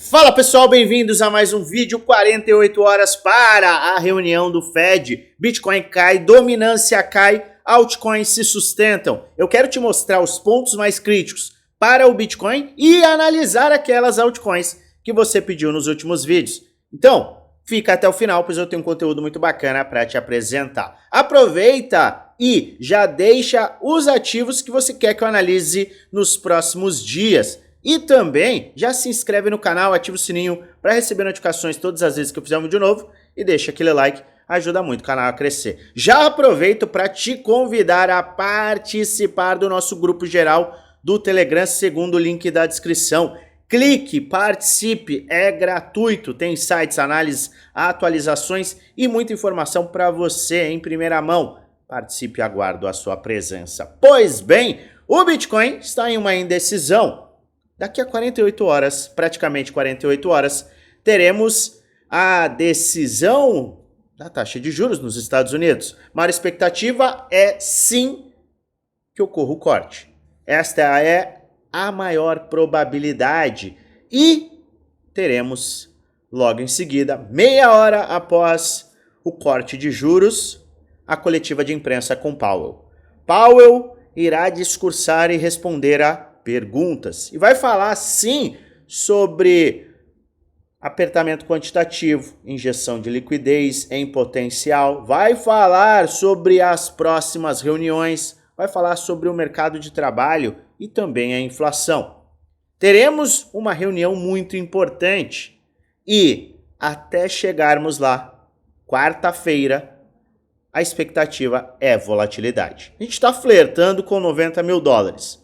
Fala pessoal, bem-vindos a mais um vídeo 48 horas para a reunião do Fed. Bitcoin cai, dominância cai, altcoins se sustentam. Eu quero te mostrar os pontos mais críticos para o Bitcoin e analisar aquelas altcoins que você pediu nos últimos vídeos. Então, fica até o final, pois eu tenho um conteúdo muito bacana para te apresentar. Aproveita e já deixa os ativos que você quer que eu analise nos próximos dias. E também já se inscreve no canal, ativa o sininho para receber notificações todas as vezes que eu fizer um vídeo novo e deixa aquele like, ajuda muito o canal a crescer. Já aproveito para te convidar a participar do nosso grupo geral do Telegram, segundo o link da descrição. Clique, participe, é gratuito, tem sites, análises, atualizações e muita informação para você em primeira mão. Participe e aguardo a sua presença. Pois bem, o Bitcoin está em uma indecisão. Daqui a 48 horas, praticamente 48 horas, teremos a decisão da taxa de juros nos Estados Unidos. Maior expectativa é sim que ocorra o corte. Esta é a maior probabilidade. E teremos logo em seguida, meia hora após o corte de juros, a coletiva de imprensa com Powell. Powell irá discursar e responder a perguntas. E vai falar, sim, sobre apertamento quantitativo, injeção de liquidez em potencial, vai falar sobre as próximas reuniões, vai falar sobre o mercado de trabalho e também a inflação. Teremos uma reunião muito importante e, até chegarmos lá, quarta-feira, a expectativa é volatilidade. A gente está flertando com 90 mil dólares.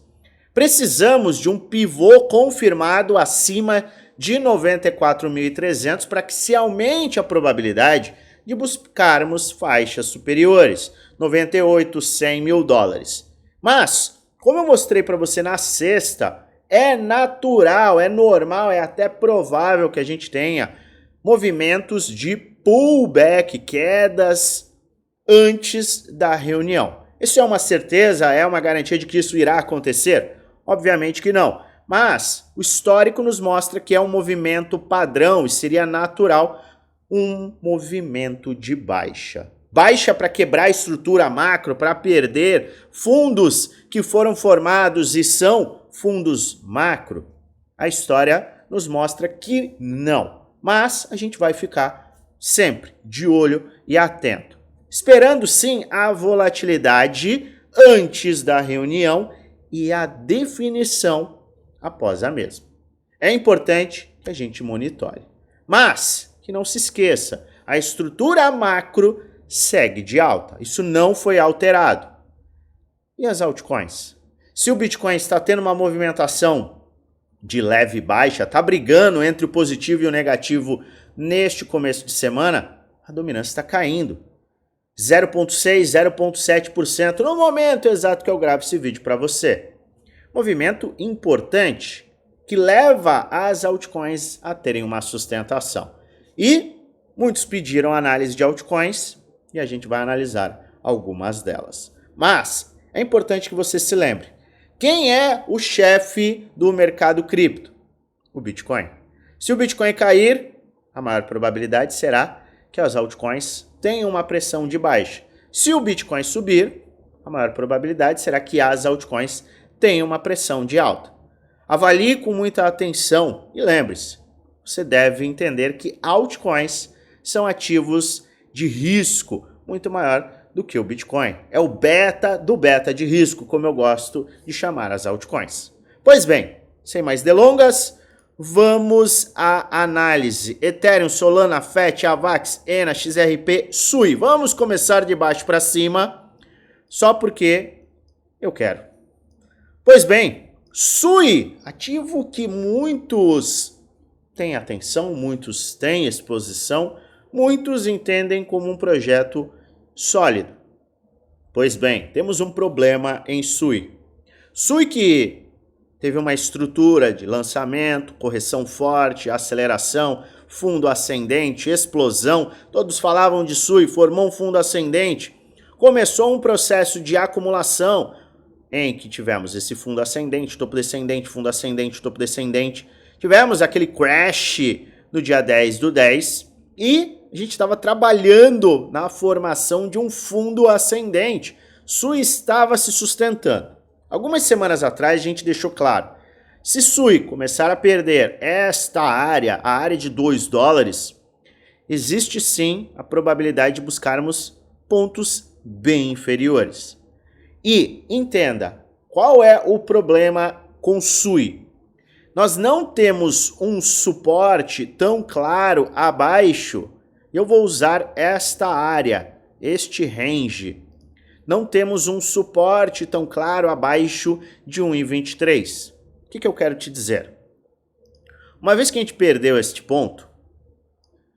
Precisamos de um pivô confirmado acima de 94.300 para que se aumente a probabilidade de buscarmos faixas superiores, 98, 100 mil dólares. Mas, como eu mostrei para você na sexta, é natural, é normal, é até provável que a gente tenha movimentos de pullback, quedas antes da reunião. Isso é uma certeza, é uma garantia de que isso irá acontecer? Obviamente que não, mas o histórico nos mostra que é um movimento padrão e seria natural um movimento de baixa. Baixa para quebrar a estrutura macro, para perder fundos que foram formados e são fundos macro. A história nos mostra que não, mas a gente vai ficar sempre de olho e atento. Esperando sim a volatilidade antes da reunião e a definição após a mesma. É importante que a gente monitore. Mas, que não se esqueça, a estrutura macro segue de alta. Isso não foi alterado. E as altcoins? Se o Bitcoin está tendo uma movimentação de leve baixa, está brigando entre o positivo e o negativo neste começo de semana, a dominância está caindo. 0,6%, 0,7% no momento exato que eu gravo esse vídeo para você. Movimento importante que leva as altcoins a terem uma sustentação. E muitos pediram análise de altcoins e a gente vai analisar algumas delas. Mas é importante que você se lembre. Quem é o chefe do mercado cripto? O Bitcoin. Se o Bitcoin cair, a maior probabilidade será que as altcoins tenham uma pressão de baixa. Se o Bitcoin subir, a maior probabilidade será que as altcoins tenham uma pressão de alta. Avalie com muita atenção e lembre-se, você deve entender que altcoins são ativos de risco muito maior do que o Bitcoin. É o beta do beta de risco, como eu gosto de chamar as altcoins. Pois bem, sem mais delongas, vamos à análise. Ethereum, Solana, FET, AVAX, ENA, XRP, SUI. Vamos começar de baixo para cima, só porque eu quero. Pois bem, SUI, ativo que muitos têm atenção, muitos têm exposição, muitos entendem como um projeto sólido. Pois bem, temos um problema em SUI. SUI que teve uma estrutura de lançamento, correção forte, aceleração, fundo ascendente, explosão. Todos falavam de SUI, formou um fundo ascendente. Começou um processo de acumulação em que tivemos esse fundo ascendente, topo descendente, fundo ascendente, topo descendente. Tivemos aquele crash no dia 10/10 e a gente estava trabalhando na formação de um fundo ascendente. SUI estava se sustentando. Algumas semanas atrás a gente deixou claro, se SUI começar a perder esta área, a área de $2, existe sim a probabilidade de buscarmos pontos bem inferiores. E entenda, qual é o problema com SUI? Nós não temos um suporte tão claro abaixo. Eu vou usar esta área, este range. Não temos um suporte tão claro abaixo de 1,23. O que eu quero te dizer? Uma vez que a gente perdeu este ponto,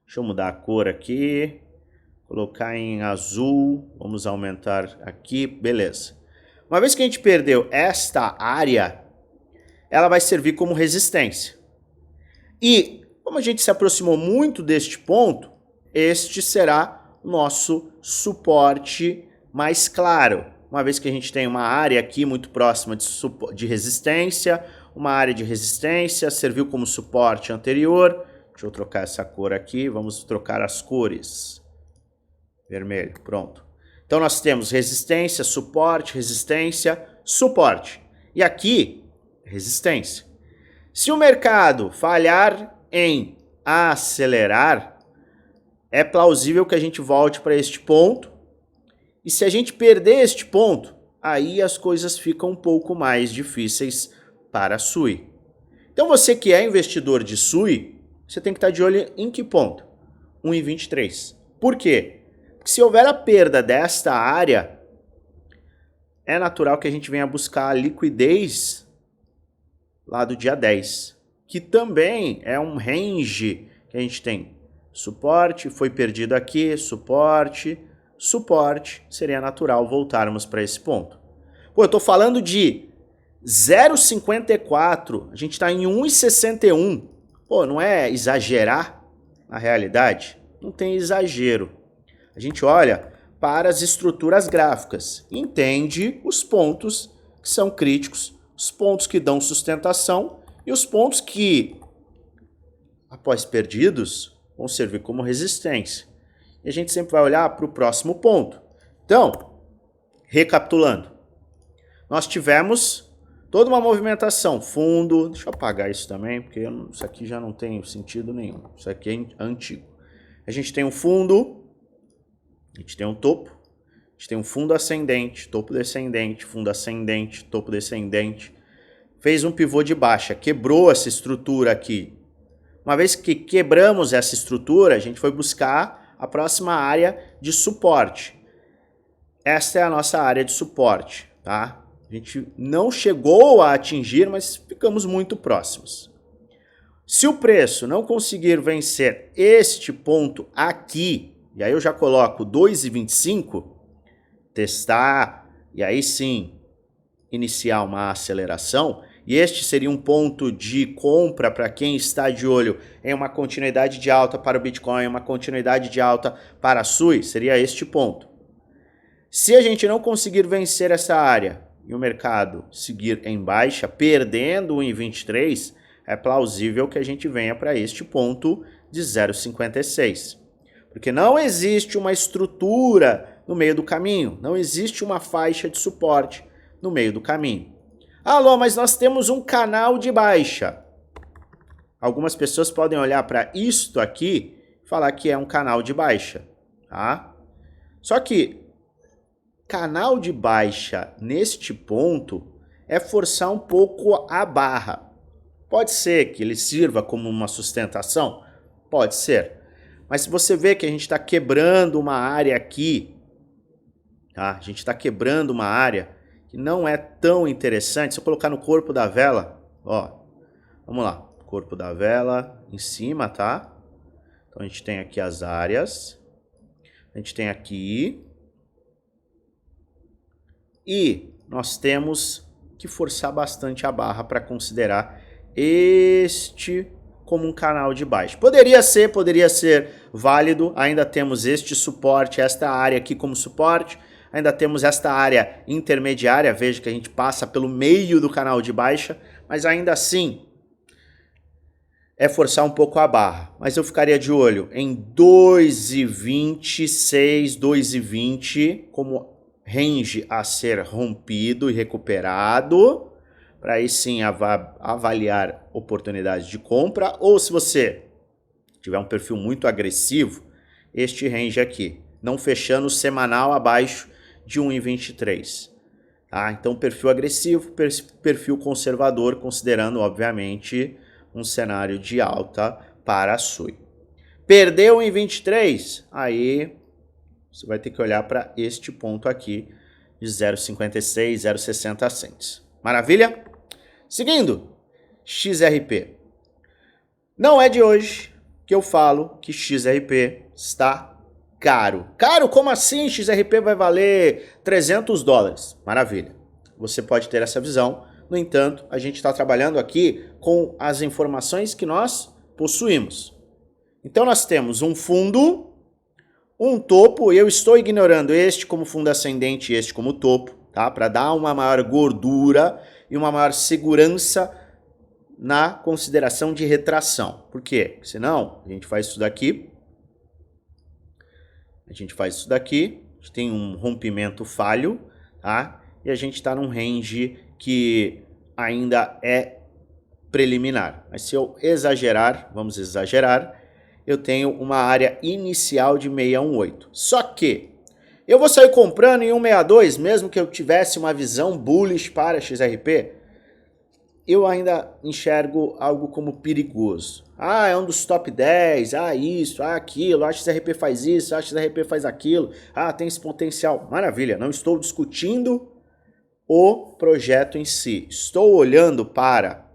deixa eu mudar a cor aqui, colocar em azul, vamos aumentar aqui, beleza. Uma vez que a gente perdeu esta área, ela vai servir como resistência. E como a gente se aproximou muito deste ponto, este será o nosso suporte mais claro. Uma vez que a gente tem uma área aqui muito próxima de resistência, uma área de resistência, serviu como suporte anterior. Deixa eu trocar essa cor aqui, vamos trocar as cores. Vermelho, pronto. Então nós temos resistência, suporte, resistência, suporte. E aqui, resistência. Se o mercado falhar em acelerar, é plausível que a gente volte para este ponto. E se a gente perder este ponto, aí as coisas ficam um pouco mais difíceis para a SUI. Então você que é investidor de SUI, você tem que estar de olho em que ponto? 1,23. Por quê? Porque se houver a perda desta área, é natural que a gente venha buscar a liquidez lá do dia 10, que também é um range que a gente tem. Suporte, foi perdido aqui, suporte, seria natural voltarmos para esse ponto. Pô, eu estou falando de 0,54, a gente está em 1,61. Pô, não é exagerar na realidade? Não tem exagero. A gente olha para as estruturas gráficas, entende os pontos que são críticos, os pontos que dão sustentação e os pontos que, após perdidos, vão servir como resistência. E a gente sempre vai olhar para o próximo ponto. Então, recapitulando, nós tivemos toda uma movimentação, fundo, deixa eu apagar isso também, porque isso aqui já não tem sentido nenhum, isso aqui é antigo. A gente tem um fundo, a gente tem um topo, a gente tem um fundo ascendente, topo descendente, fundo ascendente, topo descendente, fez um pivô de baixa, quebrou essa estrutura aqui. Uma vez que quebramos essa estrutura, a gente foi buscar a próxima área de suporte. Esta é a nossa área de suporte, tá? A gente não chegou a atingir, mas ficamos muito próximos. Se o preço não conseguir vencer este ponto aqui, e aí eu já coloco 2,25, testar, e aí sim iniciar uma aceleração, e este seria um ponto de compra para quem está de olho em uma continuidade de alta para o Bitcoin, uma continuidade de alta para a SUI, seria este ponto. Se a gente não conseguir vencer essa área e o mercado seguir em baixa, perdendo 1,23, é plausível que a gente venha para este ponto de 0,56. Porque não existe uma estrutura no meio do caminho, não existe uma faixa de suporte no meio do caminho. Alô, mas nós temos um canal de baixa. Algumas pessoas podem olhar para isto aqui e falar que é um canal de baixa, tá? Só que canal de baixa neste ponto é forçar um pouco a barra. Pode ser que ele sirva como uma sustentação? Pode ser. Mas se você vê que a gente está quebrando uma área aqui, tá? A gente está quebrando uma área que não é tão interessante. Se eu colocar no corpo da vela, ó, vamos lá, corpo da vela em cima, tá? Então a gente tem aqui as áreas, a gente tem aqui, e nós temos que forçar bastante a barra para considerar este como um canal de baixa. Poderia ser válido, ainda temos este suporte, esta área aqui como suporte, ainda temos esta área intermediária, veja que a gente passa pelo meio do canal de baixa, mas ainda assim, é forçar um pouco a barra, mas eu ficaria de olho em 2,26, 2,20 como range a ser rompido e recuperado, para aí sim avaliar oportunidades de compra, ou se você tiver um perfil muito agressivo, este range aqui, não fechando semanal abaixo de 1,23. Tá? Então perfil agressivo, perfil conservador, considerando obviamente um cenário de alta para a SUI. Perdeu em 23, aí você vai ter que olhar para este ponto aqui de 0,56, 0,60 cents. Maravilha? Seguindo, XRP. Não é de hoje que eu falo que XRP está caro. Caro? Como assim? XRP vai valer $300. Maravilha. Você pode ter essa visão. No entanto, a gente está trabalhando aqui com as informações que nós possuímos. Então nós temos um fundo, um topo, eu estou ignorando este como fundo ascendente e este como topo, tá? Para dar uma maior gordura e uma maior segurança na consideração de retração. Por quê? Senão, a gente faz isso daqui, a gente tem um rompimento falho, tá? E a gente está num range que ainda é preliminar. Mas se eu exagerar, vamos exagerar, eu tenho uma área inicial de 618. Só que eu vou sair comprando em 162, mesmo que eu tivesse uma visão bullish para XRP, eu ainda enxergo algo como perigoso. Ah, é um dos top 10, isso, aquilo, a XRP faz isso, a XRP faz aquilo, tem esse potencial. Maravilha, não estou discutindo o projeto em si. Estou olhando para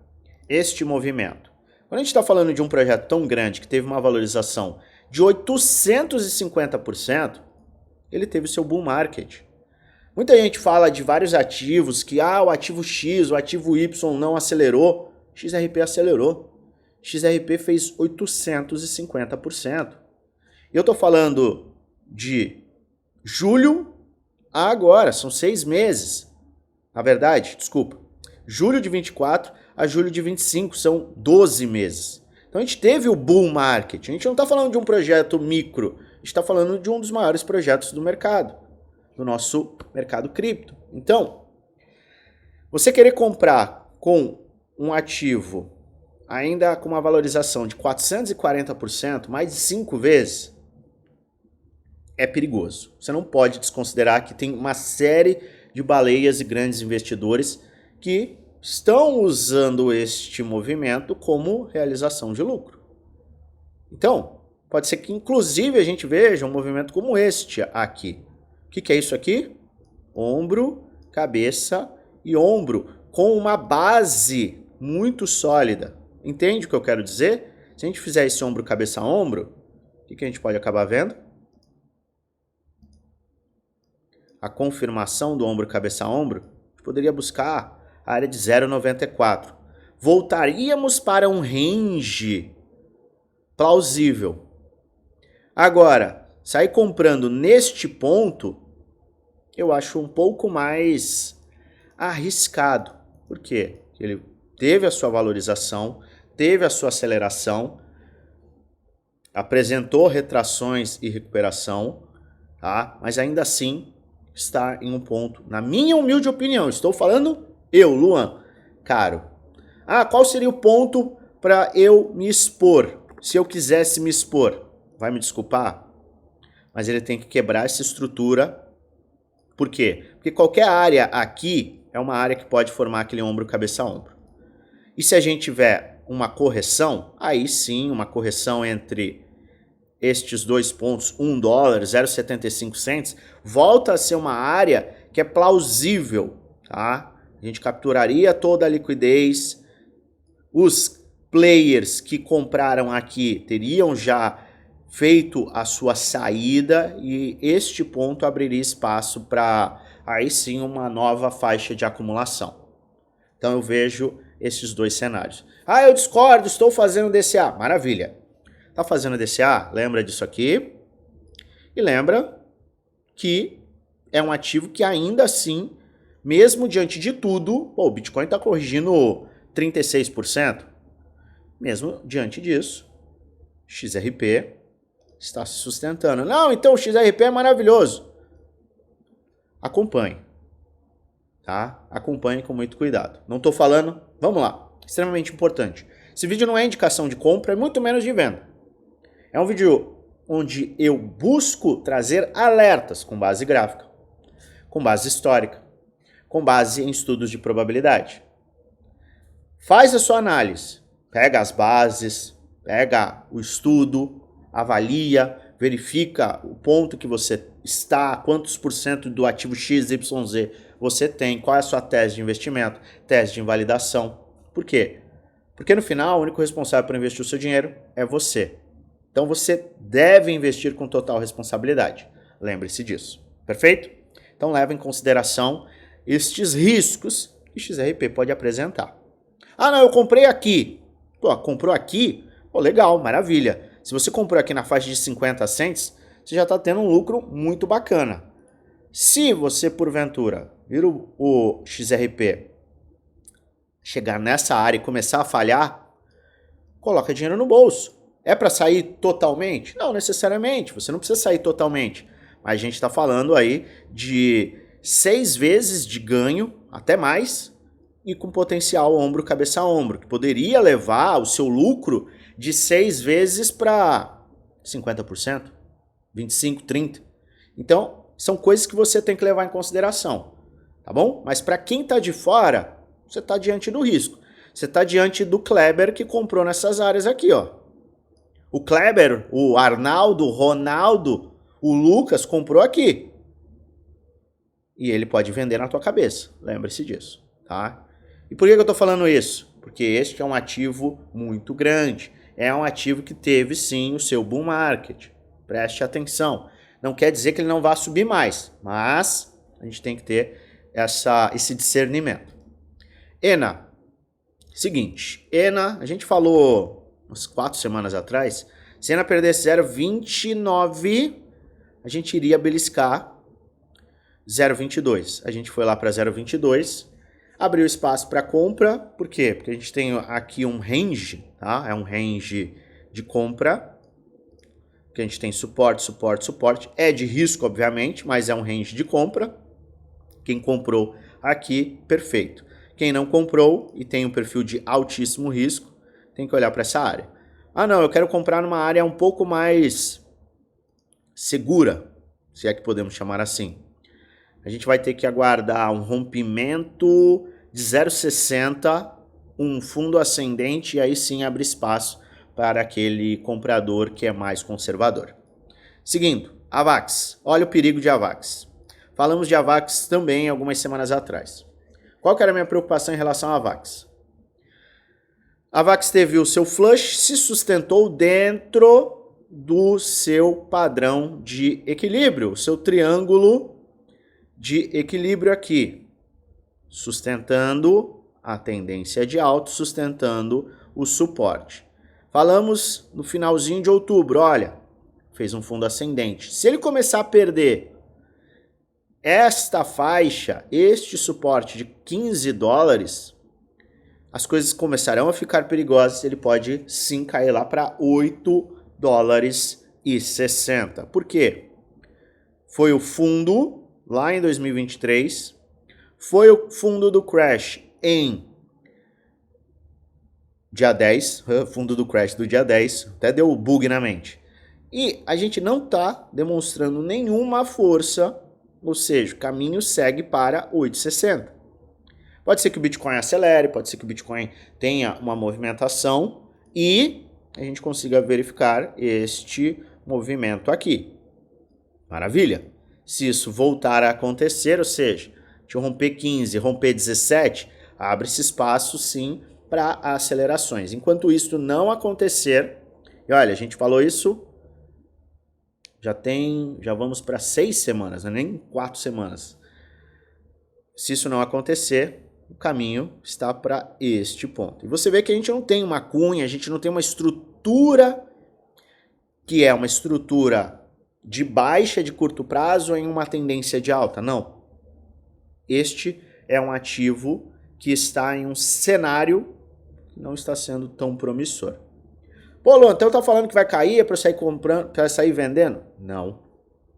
este movimento. Quando a gente está falando de um projeto tão grande que teve uma valorização de 850%, ele teve seu bull market. Muita gente fala de vários ativos que o ativo X, o ativo Y não acelerou. XRP acelerou. XRP fez 850%. Eu estou falando de julho a agora, são 6 meses. Na verdade, desculpa, julho de 24 a julho de 25, são 12 meses. Então a gente teve o bull market. A gente não está falando de um projeto micro, a gente está falando de um dos maiores projetos do mercado, do nosso mercado cripto. Então, você querer comprar com um ativo ainda com uma valorização de 440%, mais de 5 vezes, é perigoso. Você não pode desconsiderar que tem uma série de baleias e grandes investidores que estão usando este movimento como realização de lucro. Então, pode ser que inclusive a gente veja um movimento como este aqui. O que é isso aqui? Ombro, cabeça e ombro, com uma base muito sólida. Entende o que eu quero dizer? Se a gente fizer esse ombro, cabeça, ombro, o que a gente pode acabar vendo? A confirmação do ombro, cabeça, ombro, a gente poderia buscar a área de 0,94. Voltaríamos para um range plausível. Agora, sair comprando neste ponto, eu acho um pouco mais arriscado. Por quê? Ele teve a sua valorização, teve a sua aceleração, apresentou retrações e recuperação, tá? Mas ainda assim está em um ponto, na minha humilde opinião, estou falando eu, Luan, caro. Qual seria o ponto para eu me expor? Se eu quisesse me expor, vai me desculpar? Mas ele tem que quebrar essa estrutura. Por quê? Porque qualquer área aqui é uma área que pode formar aquele ombro, cabeça, ombro. E se a gente tiver uma correção, aí sim, uma correção entre estes dois pontos, $1, 0,75 cents, volta a ser uma área que é plausível, tá? A gente capturaria toda a liquidez, os players que compraram aqui teriam já feito a sua saída e este ponto abriria espaço para aí sim uma nova faixa de acumulação. Então eu vejo esses dois cenários. Eu discordo, estou fazendo DCA. Maravilha. Tá fazendo DCA? Lembra disso aqui. E lembra que é um ativo que ainda assim, mesmo diante de tudo, o Bitcoin está corrigindo 36%. Mesmo diante disso, XRP está se sustentando. Não, então o XRP é maravilhoso. Acompanhe, tá? Acompanhe com muito cuidado. Não estou falando, vamos lá, extremamente importante. Esse vídeo não é indicação de compra, é muito menos de venda. É um vídeo onde eu busco trazer alertas com base gráfica, com base histórica, com base em estudos de probabilidade. Faz a sua análise, pega as bases, pega o estudo, avalia, verifica o ponto que você está, quantos por cento do ativo XYZ você tem, qual é a sua tese de investimento, tese de invalidação. Por quê? Porque no final o único responsável por investir o seu dinheiro é você. Então você deve investir com total responsabilidade. Lembre-se disso. Perfeito? Então leve em consideração estes riscos que XRP pode apresentar. Ah, não, eu comprei aqui. Pô, comprou aqui? Pô, legal, maravilha. Se você comprou aqui na faixa de 50 cents, você já está tendo um lucro muito bacana. Se você, porventura, vir o XRP chegar nessa área e começar a falhar, coloca dinheiro no bolso. É para sair totalmente? Não necessariamente, você não precisa sair totalmente. Mas a gente está falando aí de 6 vezes de ganho, até mais, e com potencial ombro, cabeça a ombro, que poderia levar o seu lucro de 6 vezes para 50%, 25%, 30%. Então, são coisas que você tem que levar em consideração, tá bom? Mas para quem está de fora, você está diante do risco. Você está diante do Kleber que comprou nessas áreas aqui, ó. O Kleber, o Arnaldo, o Ronaldo, o Lucas comprou aqui. E ele pode vender na tua cabeça. Lembre-se disso, tá? E por que eu estou falando isso? Porque este é um ativo muito grande. É um ativo que teve sim o seu bull market. Preste atenção. Não quer dizer que ele não vá subir mais, mas a gente tem que ter esse discernimento. ENA. Seguinte, ENA, a gente falou umas 4 semanas atrás, se ENA perdesse 0,29, a gente iria beliscar 0,22. A gente foi lá para 0,22, abriu espaço para compra, por quê? Porque a gente tem aqui um range, tá? É um range de compra, que a gente tem suporte, suporte, suporte. É de risco, obviamente, mas é um range de compra. Quem comprou aqui, perfeito. Quem não comprou e tem um perfil de altíssimo risco, tem que olhar para essa área. Ah, não, eu quero comprar numa área um pouco mais segura, se é que podemos chamar assim. A gente vai ter que aguardar um rompimento de 0,60, um fundo ascendente e aí sim abre espaço para aquele comprador que é mais conservador. Seguindo, AVAX. Olha o perigo de AVAX. Falamos de AVAX também algumas semanas atrás. Qual que era a minha preocupação em relação a AVAX? A AVAX teve o seu flush, se sustentou dentro do seu padrão de equilíbrio, o seu triângulo de equilíbrio aqui, sustentando a tendência de alta, sustentando o suporte. Falamos no finalzinho de outubro, olha, fez um fundo ascendente. Se ele começar a perder esta faixa, este suporte de 15 dólares, as coisas começarão a ficar perigosas, ele pode sim cair lá para 8 dólares e 60. Por quê? Foi o fundo lá em 2023, foi o fundo do crash em dia 10, fundo do crash do dia 10, até deu bug na mente. E a gente não está demonstrando nenhuma força, ou seja, o caminho segue para 8,60. Pode ser que o Bitcoin acelere, pode ser que o Bitcoin tenha uma movimentação e a gente consiga verificar este movimento aqui. Maravilha! Se isso voltar a acontecer, ou seja, de romper 15, romper 17, abre-se espaço sim para acelerações. Enquanto isso não acontecer, e olha, a gente falou isso, já vamos para 6 semanas, não é nem 4 semanas. Se isso não acontecer, o caminho está para este ponto. E você vê que a gente não tem uma cunha, a gente não tem uma estrutura que é uma estrutura de baixa de curto prazo em uma tendência de alta. Não. Este é um ativo que está em um cenário não está sendo tão promissor. Pô, Luan, então tá falando que vai cair, é para sair comprando, para sair vendendo? Não,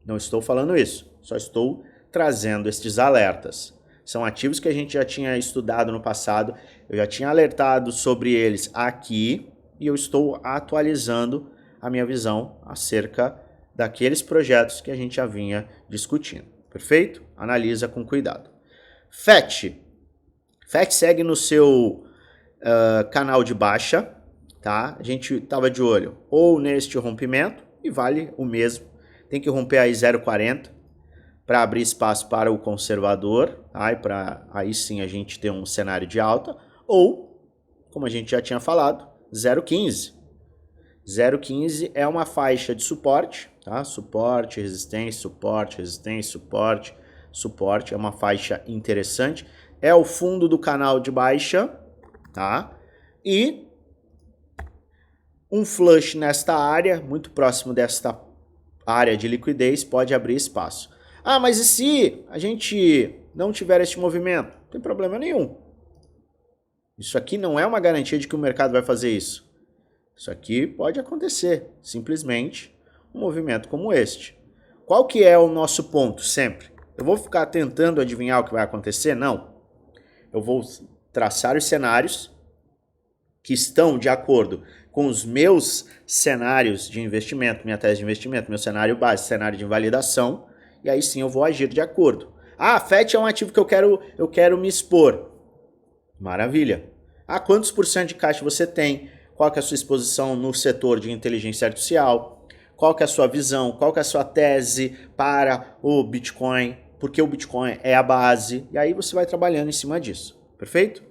não estou falando isso. Só estou trazendo estes alertas. São ativos que a gente já tinha estudado no passado, eu já tinha alertado sobre eles aqui e eu estou atualizando a minha visão acerca daqueles projetos que a gente já vinha discutindo. Perfeito? Analisa com cuidado. FET segue no seu canal de baixa, tá? A gente estava de olho ou neste rompimento e vale o mesmo. Tem que romper aí 0,40 para abrir espaço para o conservador, tá? E para aí sim a gente ter um cenário de alta, ou, como a gente já tinha falado, 0,15. 0,15 é uma faixa de suporte, tá? Suporte, resistência, suporte, resistência, suporte, suporte. É uma faixa interessante. É o fundo do canal de baixa, tá? E um flush nesta área, muito próximo desta área de liquidez, pode abrir espaço. Ah, mas e se a gente não tiver este movimento? Não tem problema nenhum. Isso aqui não é uma garantia de que o mercado vai fazer isso. Isso aqui pode acontecer, simplesmente um movimento como este. Qual que é o nosso ponto sempre? Eu vou ficar tentando adivinhar o que vai acontecer? Não. Eu vou traçar os cenários que estão de acordo com os meus cenários de investimento, minha tese de investimento, meu cenário base, cenário de invalidação, e aí sim eu vou agir de acordo. Ah, FET é um ativo que eu quero me expor. Maravilha. Ah, quantos por cento de caixa você tem? Qual que é a sua exposição no setor de inteligência artificial? Qual que é a sua visão? Qual que é a sua tese para o Bitcoin? Porque o Bitcoin é a base. E aí você vai trabalhando em cima disso. Perfeito?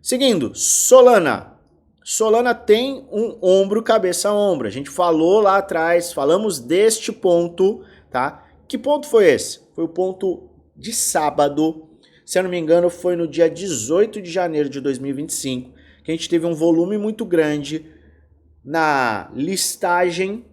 Seguindo, Solana. Solana tem um ombro, cabeça, ombro. A gente falou lá atrás, falamos deste ponto, tá? Que ponto foi esse? Foi o ponto de sábado. Se eu não me engano, foi no dia 18 de janeiro de 2025, que a gente teve um volume muito grande na listagem,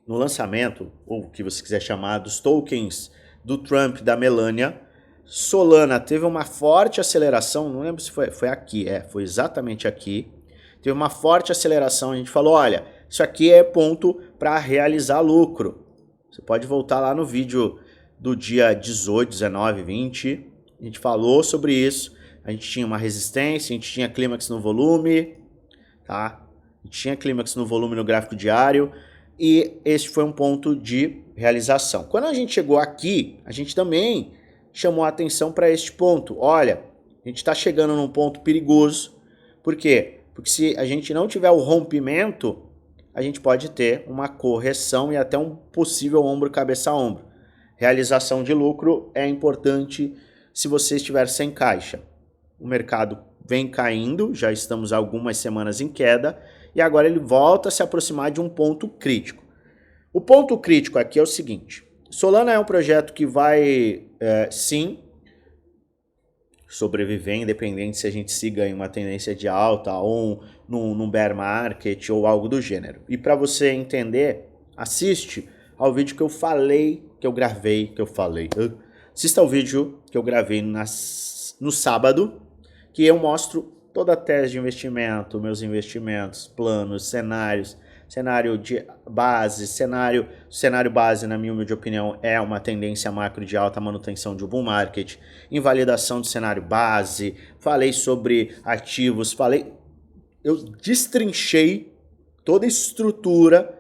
no lançamento, ou o que você quiser chamar, dos tokens do Trump e da Melania. Solana teve uma forte aceleração, não lembro se foi aqui, foi exatamente aqui. Teve uma forte aceleração, a gente falou, olha, isso aqui é ponto para realizar lucro. Você pode voltar lá no vídeo do dia 18, 19, 20, a gente falou sobre isso, a gente tinha uma resistência, a gente tinha clímax no volume, tá? A gente tinha clímax no volume no gráfico diário, e este foi um ponto de realização. Quando a gente chegou aqui, a gente também chamou a atenção para este ponto. Olha, a gente está chegando num ponto perigoso. Por quê? Porque se a gente não tiver o rompimento, a gente pode ter uma correção e até um possível ombro, cabeça a ombro. Realização de lucro é importante se você estiver sem caixa. O mercado vem caindo, já estamos algumas semanas em queda, e agora ele volta a se aproximar de um ponto crítico. O ponto crítico aqui é o seguinte: Solana é um projeto que vai, sim, sobreviver, independente se a gente siga em uma tendência de alta ou num bear market ou algo do gênero. E para você entender, assiste ao vídeo que eu falei, assista ao vídeo que eu gravei no sábado, que eu mostro toda a tese de investimento, meus investimentos, planos, cenários, cenário de base, cenário base, na minha humilde opinião, é uma tendência macro de alta manutenção de um bull market, invalidação de cenário base, falei sobre ativos, eu destrinchei toda a estrutura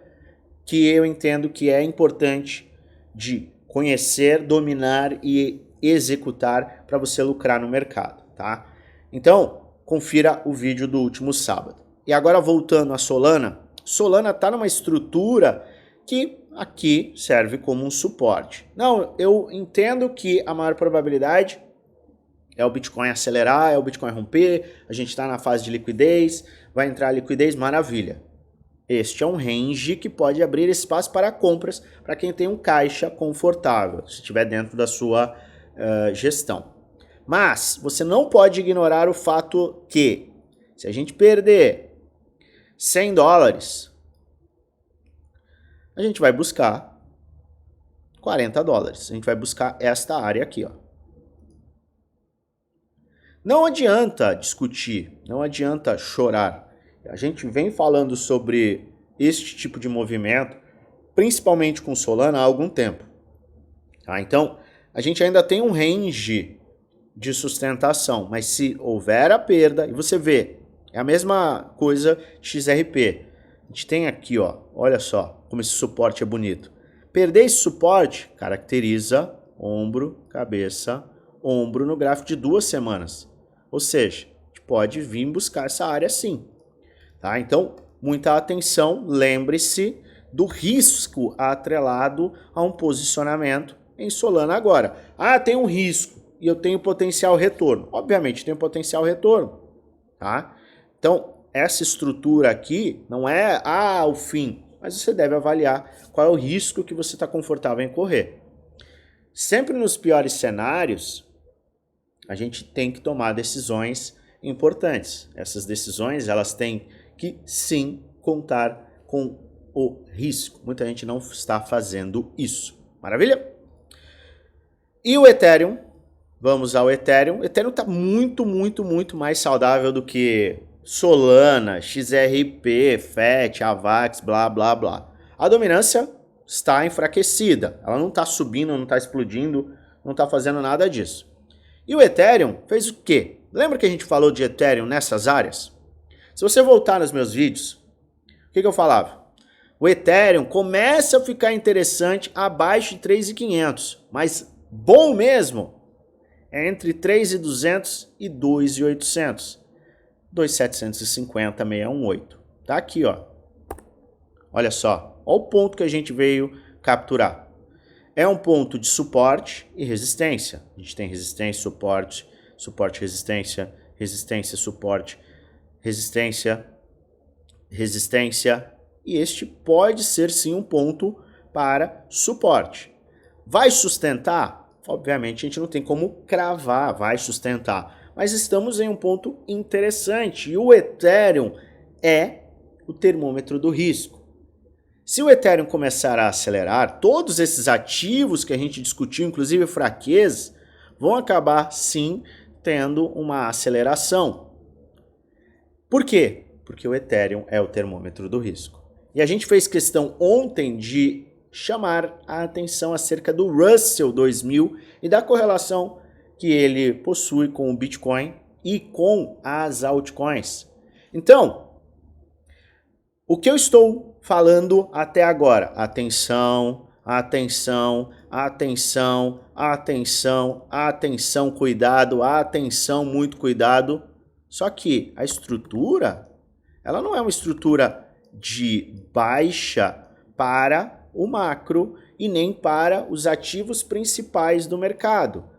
que eu entendo que é importante de conhecer, dominar e executar para você lucrar no mercado, tá? Então, confira o vídeo do último sábado. E agora voltando a Solana, Solana está numa estrutura que aqui serve como um suporte. Não, eu entendo que a maior probabilidade é o Bitcoin acelerar, é o Bitcoin romper, a gente está na fase de liquidez, vai entrar a liquidez, maravilha. Este é um range que pode abrir espaço para compras para quem tem um caixa confortável, se estiver dentro da sua gestão. Mas você não pode ignorar o fato que, se a gente perder $100, a gente vai buscar $40. A gente vai buscar esta área aqui, ó. Não adianta discutir, não adianta chorar. A gente vem falando sobre este tipo de movimento, principalmente com Solana, há algum tempo. Tá? Então, a gente ainda tem um range de sustentação, mas se houver a perda, e você vê, é a mesma coisa XRP. A gente tem aqui, ó, olha só como esse suporte é bonito. Perder esse suporte caracteriza ombro, cabeça, ombro no gráfico de 2 semanas. Ou seja, a gente pode vir buscar essa área sim. Tá? Então, muita atenção, lembre-se do risco atrelado a um posicionamento em Solana agora. Ah, tem um risco e eu tenho potencial retorno. Obviamente tem potencial retorno. Tá? Então, essa estrutura aqui não é o fim, mas você deve avaliar qual é o risco que você está confortável em correr. Sempre nos piores cenários, a gente tem que tomar decisões importantes. Essas decisões, elas têm que sim contar com o risco. Muita gente não está fazendo isso. Maravilha? E o Ethereum? Vamos ao Ethereum. O Ethereum está muito mais saudável do que Solana, XRP, FET, AVAX, blá, blá, blá. A dominância está enfraquecida. Ela não está subindo, não está explodindo, não está fazendo nada disso. E o Ethereum fez o quê? Lembra que a gente falou de Ethereum nessas áreas? Se você voltar nos meus vídeos, o que eu falava? O Ethereum começa a ficar interessante abaixo de 3.500, mas bom mesmo é entre 3.200 e 2.800. 2.750, 618. Tá aqui, ó. Olha só. Olha o ponto que a gente veio capturar. É um ponto de suporte e resistência. A gente tem resistência, suporte, suporte, resistência, resistência, suporte, resistência, resistência. E este pode ser sim um ponto para suporte. Vai sustentar? Obviamente a gente não tem como cravar, vai sustentar. Mas estamos em um ponto interessante. E o Ethereum é o termômetro do risco. Se o Ethereum começar a acelerar, todos esses ativos que a gente discutiu, inclusive fraquezas, vão acabar sim tendo uma aceleração. Por quê? Porque o Ethereum é o termômetro do risco. E a gente fez questão ontem de chamar a atenção acerca do Russell 2000 e da correlação que ele possui com o Bitcoin e com as altcoins. Então, o que eu estou falando até agora? Atenção, atenção, atenção, atenção, atenção, cuidado, atenção, muito cuidado. Só que a estrutura, ela não é uma estrutura de baixa para o macro e nem para os ativos principais do mercado.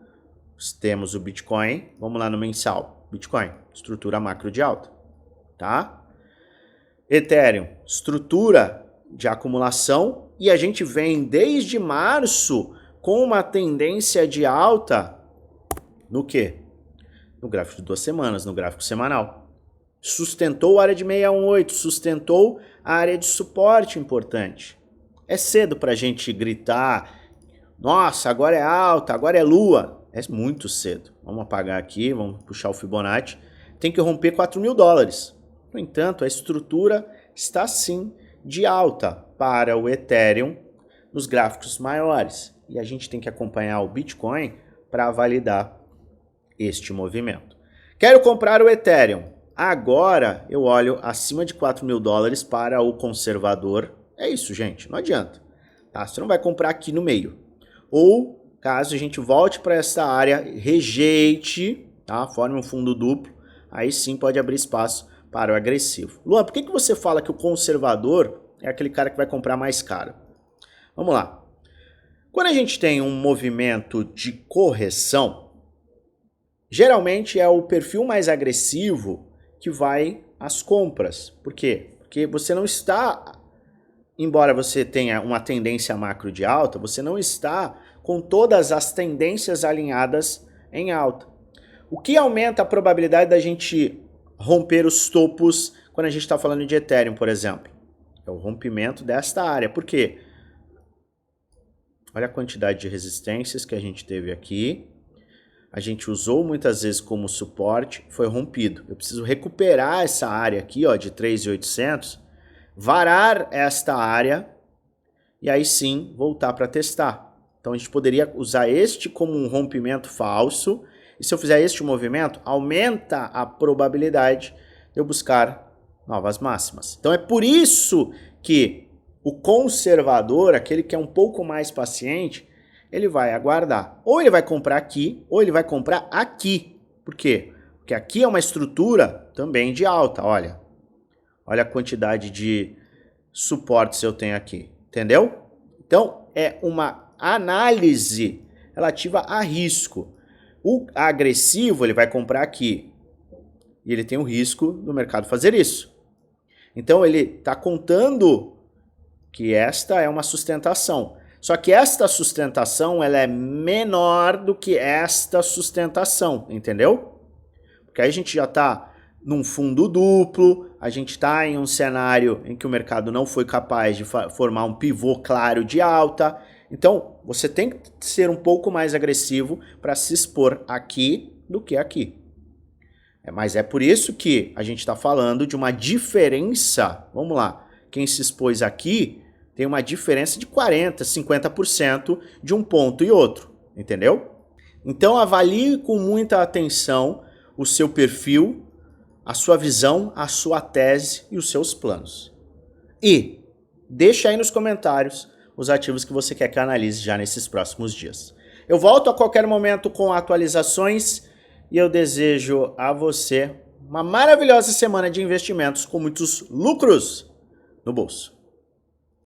Temos o Bitcoin, vamos lá no mensal. Bitcoin, estrutura macro de alta, tá? Ethereum, estrutura de acumulação, e a gente vem desde março com uma tendência de alta no quê? No gráfico de 2 semanas, no gráfico semanal. Sustentou a área de 618, sustentou a área de suporte importante. É cedo para a gente gritar, nossa, agora é alta, agora é lua. É muito cedo. Vamos apagar aqui, vamos puxar o Fibonacci. Tem que romper $4.000. No entanto, a estrutura está sim de alta para o Ethereum nos gráficos maiores. E a gente tem que acompanhar o Bitcoin para validar este movimento. Quero comprar o Ethereum. Agora eu olho acima de $4.000 para o conservador. É isso, gente. Não adianta. Tá? Você não vai comprar aqui no meio. Ou, caso a gente volte para essa área, rejeite, tá? Forme um fundo duplo. Aí sim pode abrir espaço para o agressivo. Luan, por que você fala que o conservador é aquele cara que vai comprar mais caro? Vamos lá. Quando a gente tem um movimento de correção, geralmente é o perfil mais agressivo que vai às compras. Por quê? Porque você não está, embora você tenha uma tendência macro de alta, você não está com todas as tendências alinhadas em alta. O que aumenta a probabilidade da gente romper os topos quando a gente está falando de Ethereum, por exemplo? É o rompimento desta área. Por quê? Olha a quantidade de resistências que a gente teve aqui. a gente usou muitas vezes como suporte, foi rompido. Eu preciso recuperar essa área aqui, ó, de 3.800, varar esta área e aí sim voltar para testar. Então a gente poderia usar este como um rompimento falso, e se eu fizer este movimento, aumenta a probabilidade de eu buscar novas máximas. Então é por isso que o conservador, aquele que é um pouco mais paciente, ele vai aguardar. Ou ele vai comprar aqui, ou ele vai comprar aqui. Por quê? Porque aqui é uma estrutura também de alta, olha. Olha a quantidade de suportes eu tenho aqui, entendeu? Então, é uma análise relativa a risco. O agressivo, ele vai comprar aqui. E ele tem o risco do mercado fazer isso. Então, ele está contando que esta é uma sustentação. Só que esta sustentação ela é menor do que esta sustentação, entendeu? Porque aí a gente já está num fundo duplo, a gente está em um cenário em que o mercado não foi capaz de formar um pivô claro de alta. Então, você tem que ser um pouco mais agressivo para se expor aqui do que aqui. Mas é por isso que a gente está falando de uma diferença. Vamos lá, quem se expôs aqui tem uma diferença de 40%, 50% de um ponto e outro, entendeu? Então avalie com muita atenção o seu perfil, a sua visão, a sua tese e os seus planos. E deixa aí nos comentários os ativos que você quer que eu analise já nesses próximos dias. Eu volto a qualquer momento com atualizações e eu desejo a você uma maravilhosa semana de investimentos com muitos lucros no bolso.